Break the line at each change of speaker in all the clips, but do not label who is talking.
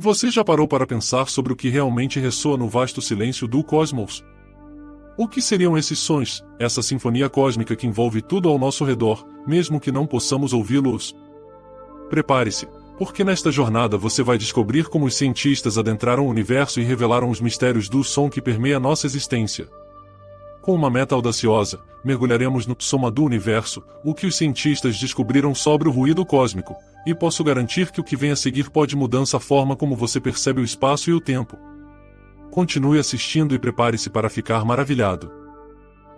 Você já parou para pensar sobre o que realmente ressoa no vasto silêncio do cosmos? O que seriam esses sons, essa sinfonia cósmica que envolve tudo ao nosso redor, mesmo que não possamos ouvi-los? Prepare-se, porque nesta jornada você vai descobrir como os cientistas adentraram o universo e revelaram os mistérios do som que permeia nossa existência. Com uma meta audaciosa, mergulharemos no soma do universo, o que os cientistas descobriram sobre o ruído cósmico, e posso garantir que o que vem a seguir pode mudar a forma como você percebe o espaço e o tempo. Continue assistindo e prepare-se para ficar maravilhado.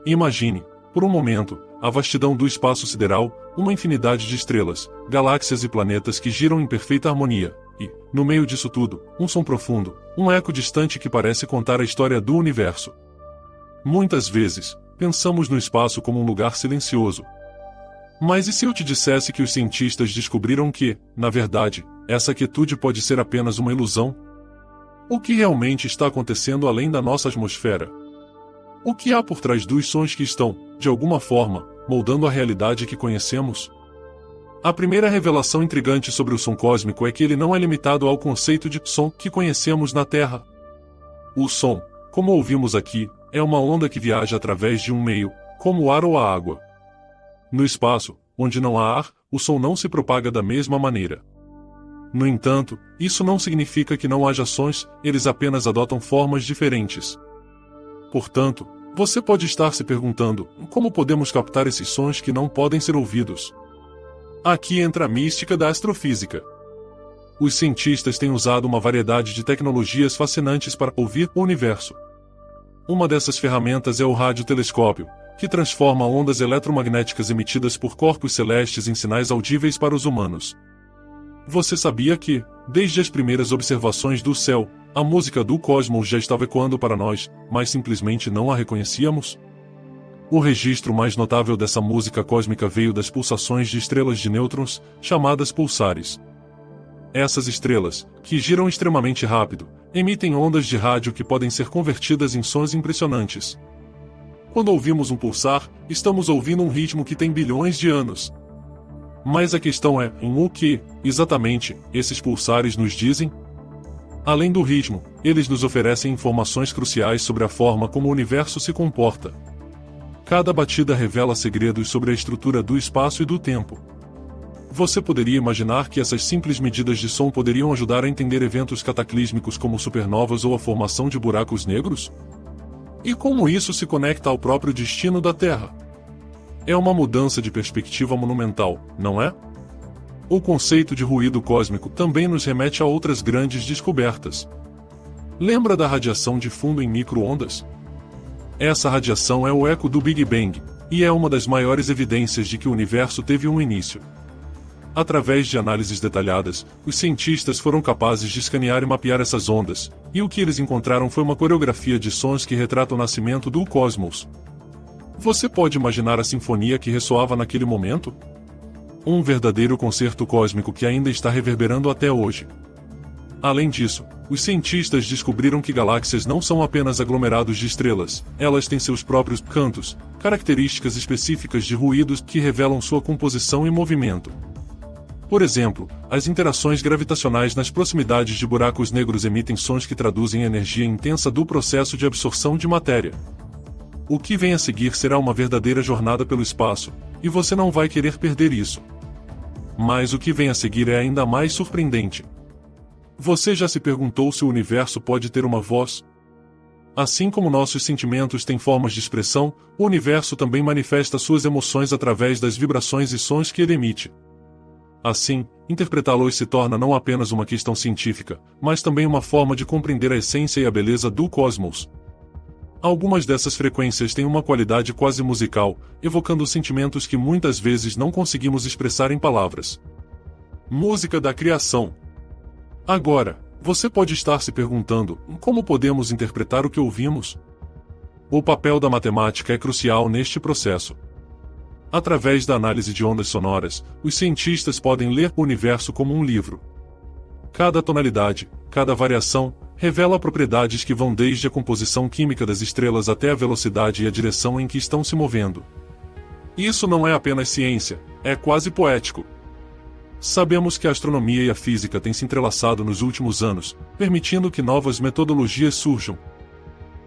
Imagine, por um momento, a vastidão do espaço sideral, uma infinidade de estrelas, galáxias e planetas que giram em perfeita harmonia, e, no meio disso tudo, um som profundo, um eco distante que parece contar a história do universo. Muitas vezes, pensamos no espaço como um lugar silencioso. Mas e se eu te dissesse que os cientistas descobriram que, na verdade, essa quietude pode ser apenas uma ilusão? O que realmente está acontecendo além da nossa atmosfera? O que há por trás dos sons que estão, de alguma forma, moldando a realidade que conhecemos? A primeira revelação intrigante sobre o som cósmico é que ele não é limitado ao conceito de som que conhecemos na Terra. O som, como ouvimos aqui, é uma onda que viaja através de um meio, como o ar ou a água. No espaço, onde não há ar, o som não se propaga da mesma maneira. No entanto, isso não significa que não haja sons, eles apenas adotam formas diferentes. Portanto, você pode estar se perguntando, como podemos captar esses sons que não podem ser ouvidos? Aqui entra a mística da astrofísica. Os cientistas têm usado uma variedade de tecnologias fascinantes para ouvir o universo. Uma dessas ferramentas é o radiotelescópio, que transforma ondas eletromagnéticas emitidas por corpos celestes em sinais audíveis para os humanos. Você sabia que, desde as primeiras observações do céu, a música do cosmos já estava ecoando para nós, mas simplesmente não a reconhecíamos? O registro mais notável dessa música cósmica veio das pulsações de estrelas de nêutrons, chamadas pulsares. Essas estrelas, que giram extremamente rápido, emitem ondas de rádio que podem ser convertidas em sons impressionantes. Quando ouvimos um pulsar, estamos ouvindo um ritmo que tem bilhões de anos. Mas a questão é, o que, exatamente, esses pulsares nos dizem? Além do ritmo, eles nos oferecem informações cruciais sobre a forma como o universo se comporta. Cada batida revela segredos sobre a estrutura do espaço e do tempo. Você poderia imaginar que essas simples medidas de som poderiam ajudar a entender eventos cataclísmicos como supernovas ou a formação de buracos negros? E como isso se conecta ao próprio destino da Terra? É uma mudança de perspectiva monumental, não é? O conceito de ruído cósmico também nos remete a outras grandes descobertas. Lembra da radiação de fundo em micro-ondas? Essa radiação é o eco do Big Bang, e é uma das maiores evidências de que o universo teve um início. Através de análises detalhadas, os cientistas foram capazes de escanear e mapear essas ondas, e o que eles encontraram foi uma coreografia de sons que retrata o nascimento do cosmos. Você pode imaginar a sinfonia que ressoava naquele momento? Um verdadeiro concerto cósmico que ainda está reverberando até hoje. Além disso, os cientistas descobriram que galáxias não são apenas aglomerados de estrelas, elas têm seus próprios cantos, características específicas de ruídos que revelam sua composição e movimento. Por exemplo, as interações gravitacionais nas proximidades de buracos negros emitem sons que traduzem a energia intensa do processo de absorção de matéria. O que vem a seguir será uma verdadeira jornada pelo espaço, e você não vai querer perder isso. Mas o que vem a seguir é ainda mais surpreendente. Você já se perguntou se o universo pode ter uma voz? Assim como nossos sentimentos têm formas de expressão, o universo também manifesta suas emoções através das vibrações e sons que ele emite. Assim, interpretá-los se torna não apenas uma questão científica, mas também uma forma de compreender a essência e a beleza do cosmos. Algumas dessas frequências têm uma qualidade quase musical, evocando sentimentos que muitas vezes não conseguimos expressar em palavras. Música da criação. Agora, você pode estar se perguntando, como podemos interpretar o que ouvimos? O papel da matemática é crucial neste processo. Através da análise de ondas sonoras, os cientistas podem ler o universo como um livro. Cada tonalidade, cada variação, revela propriedades que vão desde a composição química das estrelas até a velocidade e a direção em que estão se movendo. Isso não é apenas ciência, é quase poético. Sabemos que a astronomia e a física têm se entrelaçado nos últimos anos, permitindo que novas metodologias surjam.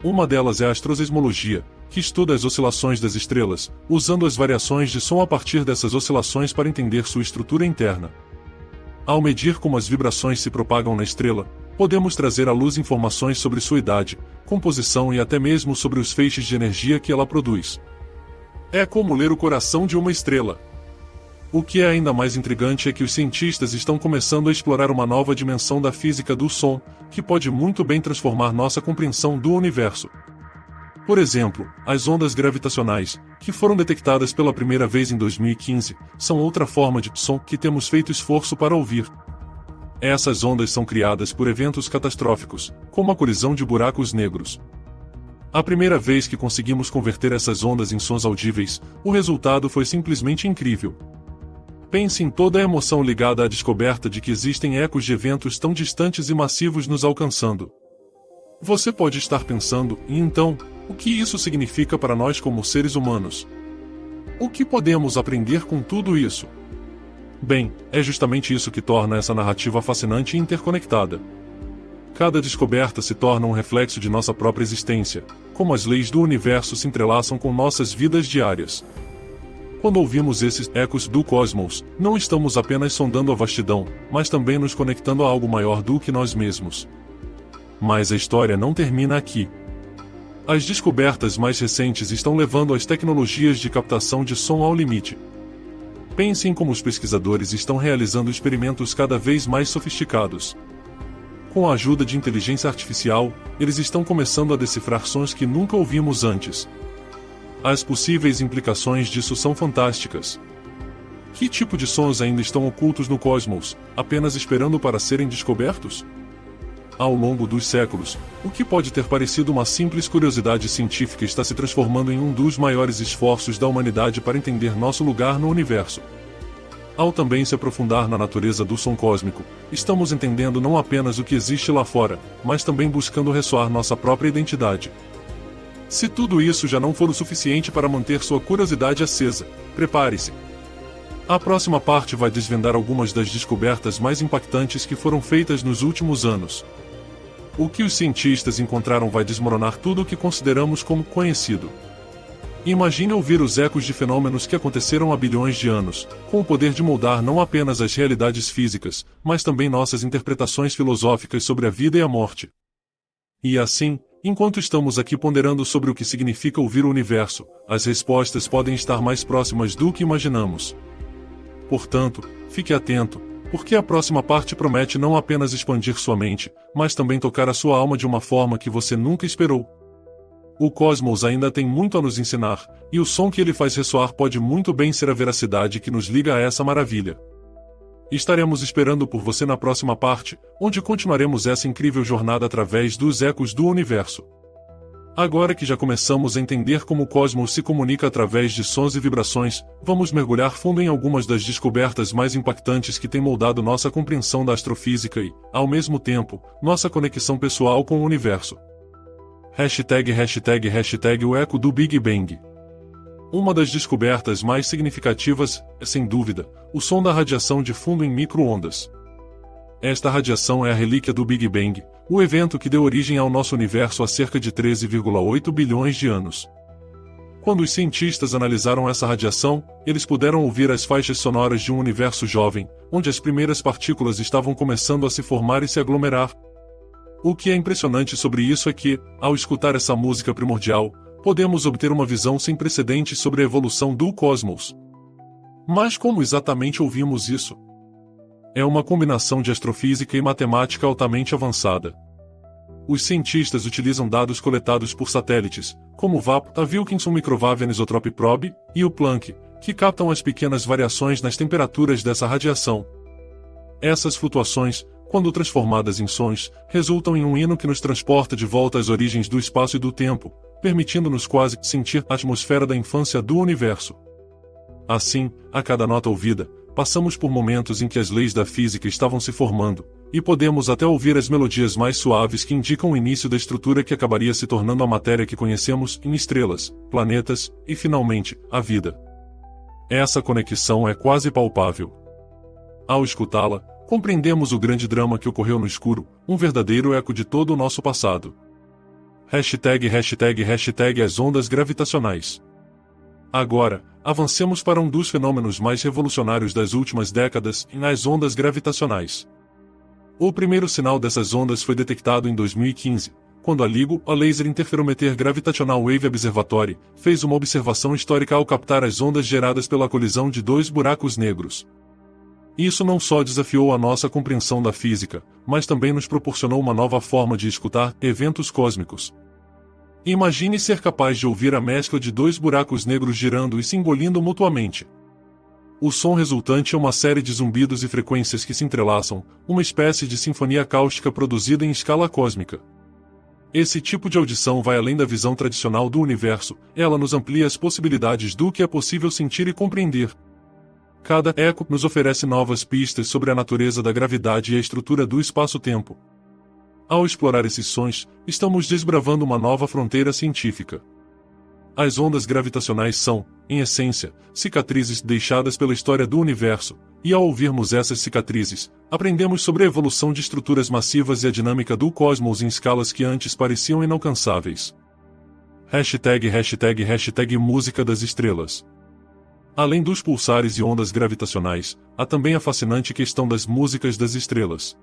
Uma delas é a astrosismologia, que estuda as oscilações das estrelas, usando as variações de som a partir dessas oscilações para entender sua estrutura interna. Ao medir como as vibrações se propagam na estrela, podemos trazer à luz informações sobre sua idade, composição e até mesmo sobre os feixes de energia que ela produz. É como ler o coração de uma estrela. O que é ainda mais intrigante é que os cientistas estão começando a explorar uma nova dimensão da física do som, que pode muito bem transformar nossa compreensão do universo. Por exemplo, as ondas gravitacionais, que foram detectadas pela primeira vez em 2015, são outra forma de som que temos feito esforço para ouvir. Essas ondas são criadas por eventos catastróficos, como a colisão de buracos negros. A primeira vez que conseguimos converter essas ondas em sons audíveis, o resultado foi simplesmente incrível. Pense em toda a emoção ligada à descoberta de que existem ecos de eventos tão distantes e massivos nos alcançando. Você pode estar pensando, e então, o que isso significa para nós como seres humanos? O que podemos aprender com tudo isso? Bem, é justamente isso que torna essa narrativa fascinante e interconectada. Cada descoberta se torna um reflexo de nossa própria existência, como as leis do universo se entrelaçam com nossas vidas diárias. Quando ouvimos esses ecos do cosmos, não estamos apenas sondando a vastidão, mas também nos conectando a algo maior do que nós mesmos. Mas a história não termina aqui. As descobertas mais recentes estão levando as tecnologias de captação de som ao limite. Pensem como os pesquisadores estão realizando experimentos cada vez mais sofisticados. Com a ajuda de inteligência artificial, eles estão começando a decifrar sons que nunca ouvimos antes. As possíveis implicações disso são fantásticas. Que tipo de sons ainda estão ocultos no cosmos, apenas esperando para serem descobertos? Ao longo dos séculos, o que pode ter parecido uma simples curiosidade científica está se transformando em um dos maiores esforços da humanidade para entender nosso lugar no universo. Ao também se aprofundar na natureza do som cósmico, estamos entendendo não apenas o que existe lá fora, mas também buscando ressoar nossa própria identidade. Se tudo isso já não for o suficiente para manter sua curiosidade acesa, prepare-se. A próxima parte vai desvendar algumas das descobertas mais impactantes que foram feitas nos últimos anos. O que os cientistas encontraram vai desmoronar tudo o que consideramos como conhecido. Imagine ouvir os ecos de fenômenos que aconteceram há bilhões de anos, com o poder de moldar não apenas as realidades físicas, mas também nossas interpretações filosóficas sobre a vida e a morte. E assim, enquanto estamos aqui ponderando sobre o que significa ouvir o universo, as respostas podem estar mais próximas do que imaginamos. Portanto, fique atento, porque a próxima parte promete não apenas expandir sua mente, mas também tocar a sua alma de uma forma que você nunca esperou. O cosmos ainda tem muito a nos ensinar, e o som que ele faz ressoar pode muito bem ser a veracidade que nos liga a essa maravilha. Estaremos esperando por você na próxima parte, onde continuaremos essa incrível jornada através dos ecos do universo. Agora que já começamos a entender como o cosmos se comunica através de sons e vibrações, vamos mergulhar fundo em algumas das descobertas mais impactantes que têm moldado nossa compreensão da astrofísica e, ao mesmo tempo, nossa conexão pessoal com o universo. ### o eco do Big Bang. Uma das descobertas mais significativas é, sem dúvida, o som da radiação de fundo em micro-ondas. Esta radiação é a relíquia do Big Bang, o evento que deu origem ao nosso universo há cerca de 13,8 bilhões de anos. Quando os cientistas analisaram essa radiação, eles puderam ouvir as faixas sonoras de um universo jovem, onde as primeiras partículas estavam começando a se formar e se aglomerar. O que é impressionante sobre isso é que, ao escutar essa música primordial, podemos obter uma visão sem precedentes sobre a evolução do cosmos. Mas como exatamente ouvimos isso? É uma combinação de astrofísica e matemática altamente avançada. Os cientistas utilizam dados coletados por satélites, como o VAP, a Wilkinson Microwave Anisotrope Probe, e o Planck, que captam as pequenas variações nas temperaturas dessa radiação. Essas flutuações, quando transformadas em sons, resultam em um hino que nos transporta de volta às origens do espaço e do tempo, permitindo-nos quase sentir a atmosfera da infância do universo. Assim, a cada nota ouvida, passamos por momentos em que as leis da física estavam se formando, e podemos até ouvir as melodias mais suaves que indicam o início da estrutura que acabaria se tornando a matéria que conhecemos em estrelas, planetas e, finalmente, a vida. Essa conexão é quase palpável. Ao escutá-la, compreendemos o grande drama que ocorreu no escuro, um verdadeiro eco de todo o nosso passado. #hashtag as ondas gravitacionais. Agora, avancemos para um dos fenômenos mais revolucionários das últimas décadas, as ondas gravitacionais. O primeiro sinal dessas ondas foi detectado em 2015, quando a LIGO, a Laser Interferometer Gravitational Wave Observatory, fez uma observação histórica ao captar as ondas geradas pela colisão de dois buracos negros. Isso não só desafiou a nossa compreensão da física, mas também nos proporcionou uma nova forma de escutar eventos cósmicos. Imagine ser capaz de ouvir a mescla de dois buracos negros girando e se engolindo mutuamente. O som resultante é uma série de zumbidos e frequências que se entrelaçam, uma espécie de sinfonia cáustica produzida em escala cósmica. Esse tipo de audição vai além da visão tradicional do universo, ela nos amplia as possibilidades do que é possível sentir e compreender. Cada eco nos oferece novas pistas sobre a natureza da gravidade e a estrutura do espaço-tempo. Ao explorar esses sons, estamos desbravando uma nova fronteira científica. As ondas gravitacionais são, em essência, cicatrizes deixadas pela história do universo, e ao ouvirmos essas cicatrizes, aprendemos sobre a evolução de estruturas massivas e a dinâmica do cosmos em escalas que antes pareciam inalcançáveis. #hashtag música das estrelas. Além dos pulsares e ondas gravitacionais, há também a fascinante questão das músicas das estrelas.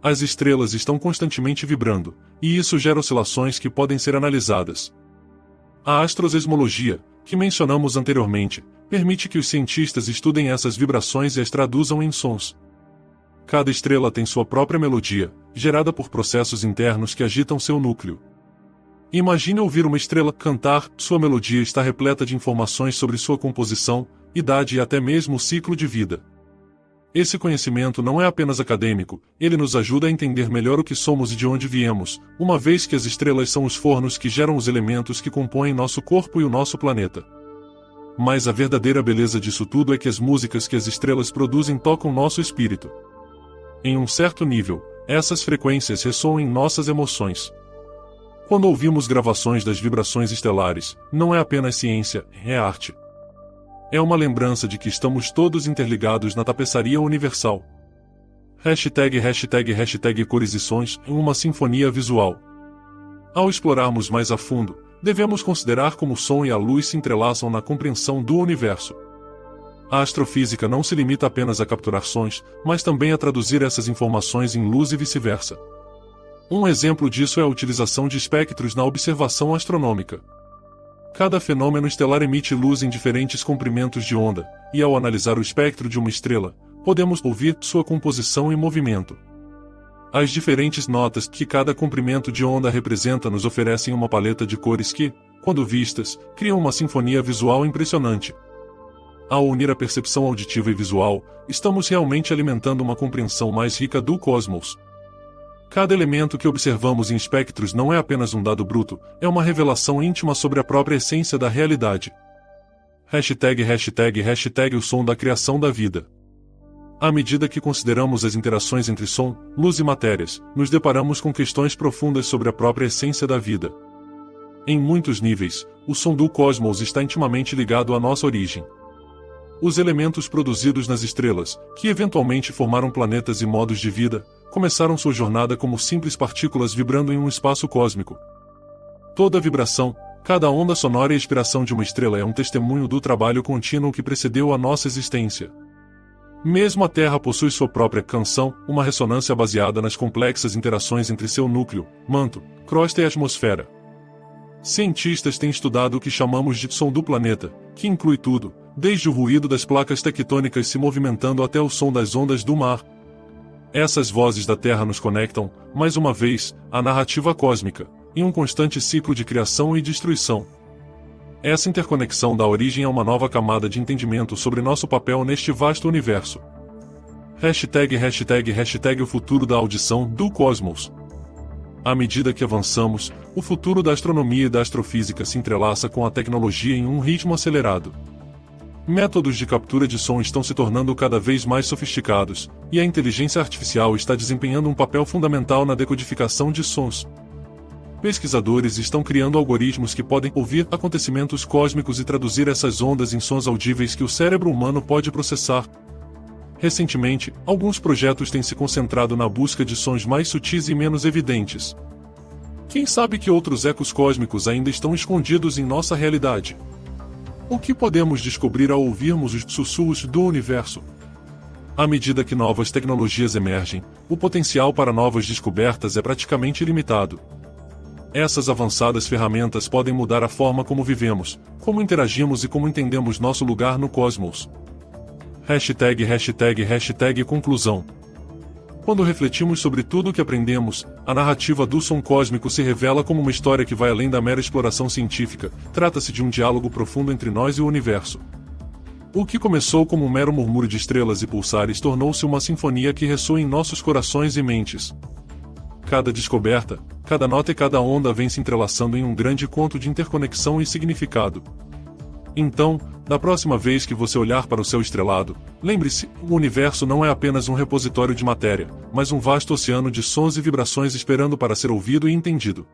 As estrelas estão constantemente vibrando, e isso gera oscilações que podem ser analisadas. A astrosismologia, que mencionamos anteriormente, permite que os cientistas estudem essas vibrações e as traduzam em sons. Cada estrela tem sua própria melodia, gerada por processos internos que agitam seu núcleo. Imagine ouvir uma estrela cantar, sua melodia está repleta de informações sobre sua composição, idade e até mesmo o ciclo de vida. Esse conhecimento não é apenas acadêmico, ele nos ajuda a entender melhor o que somos e de onde viemos, uma vez que as estrelas são os fornos que geram os elementos que compõem nosso corpo e o nosso planeta. Mas a verdadeira beleza disso tudo é que as músicas que as estrelas produzem tocam nosso espírito. Em um certo nível, essas frequências ressoam em nossas emoções. Quando ouvimos gravações das vibrações estelares, não é apenas ciência, é arte. É uma lembrança de que estamos todos interligados na tapeçaria universal. #hashtag cores e sons em uma sinfonia visual. Ao explorarmos mais a fundo, devemos considerar como o som e a luz se entrelaçam na compreensão do universo. A astrofísica não se limita apenas a capturar sons, mas também a traduzir essas informações em luz e vice-versa. Um exemplo disso é a utilização de espectros na observação astronômica. Cada fenômeno estelar emite luz em diferentes comprimentos de onda, e ao analisar o espectro de uma estrela, podemos ouvir sua composição e movimento. As diferentes notas que cada comprimento de onda representa nos oferecem uma paleta de cores que, quando vistas, criam uma sinfonia visual impressionante. Ao unir a percepção auditiva e visual, estamos realmente alimentando uma compreensão mais rica do cosmos. Cada elemento que observamos em espectros não é apenas um dado bruto, é uma revelação íntima sobre a própria essência da realidade. #hashtag o som da criação da vida. À medida que consideramos as interações entre som, luz e matérias, nos deparamos com questões profundas sobre a própria essência da vida. Em muitos níveis, o som do cosmos está intimamente ligado à nossa origem. Os elementos produzidos nas estrelas, que eventualmente formaram planetas e modos de vida, começaram sua jornada como simples partículas vibrando em um espaço cósmico. Toda vibração, cada onda sonora e expiração de uma estrela é um testemunho do trabalho contínuo que precedeu a nossa existência. Mesmo a Terra possui sua própria canção, uma ressonância baseada nas complexas interações entre seu núcleo, manto, crosta e atmosfera. Cientistas têm estudado o que chamamos de som do planeta, que inclui tudo, desde o ruído das placas tectônicas se movimentando até o som das ondas do mar. Essas vozes da Terra nos conectam, mais uma vez, à narrativa cósmica, em um constante ciclo de criação e destruição. Essa interconexão dá origem a uma nova camada de entendimento sobre nosso papel neste vasto universo. #o futuro da audição do cosmos. À medida que avançamos, o futuro da astronomia e da astrofísica se entrelaça com a tecnologia em um ritmo acelerado. Métodos de captura de som estão se tornando cada vez mais sofisticados, e a inteligência artificial está desempenhando um papel fundamental na decodificação de sons. Pesquisadores estão criando algoritmos que podem ouvir acontecimentos cósmicos e traduzir essas ondas em sons audíveis que o cérebro humano pode processar. Recentemente, alguns projetos têm se concentrado na busca de sons mais sutis e menos evidentes. Quem sabe que outros ecos cósmicos ainda estão escondidos em nossa realidade? O que podemos descobrir ao ouvirmos os sussurros do universo? À medida que novas tecnologias emergem, o potencial para novas descobertas é praticamente ilimitado. Essas avançadas ferramentas podem mudar a forma como vivemos, como interagimos e como entendemos nosso lugar no cosmos. Conclusão. Quando refletimos sobre tudo o que aprendemos, a narrativa do som cósmico se revela como uma história que vai além da mera exploração científica. Trata-se de um diálogo profundo entre nós e o universo. O que começou como um mero murmúrio de estrelas e pulsares tornou-se uma sinfonia que ressoa em nossos corações e mentes. Cada descoberta, cada nota e cada onda vem se entrelaçando em um grande conto de interconexão e significado. Então, da próxima vez que você olhar para o céu estrelado, lembre-se, o universo não é apenas um repositório de matéria, mas um vasto oceano de sons e vibrações esperando para ser ouvido e entendido.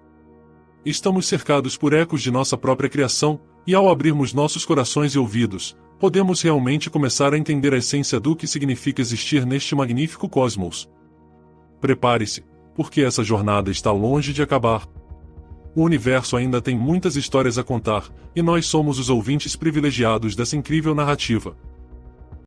Estamos cercados por ecos de nossa própria criação, e ao abrirmos nossos corações e ouvidos, podemos realmente começar a entender a essência do que significa existir neste magnífico cosmos. Prepare-se, porque essa jornada está longe de acabar. O universo ainda tem muitas histórias a contar, e nós somos os ouvintes privilegiados dessa incrível narrativa.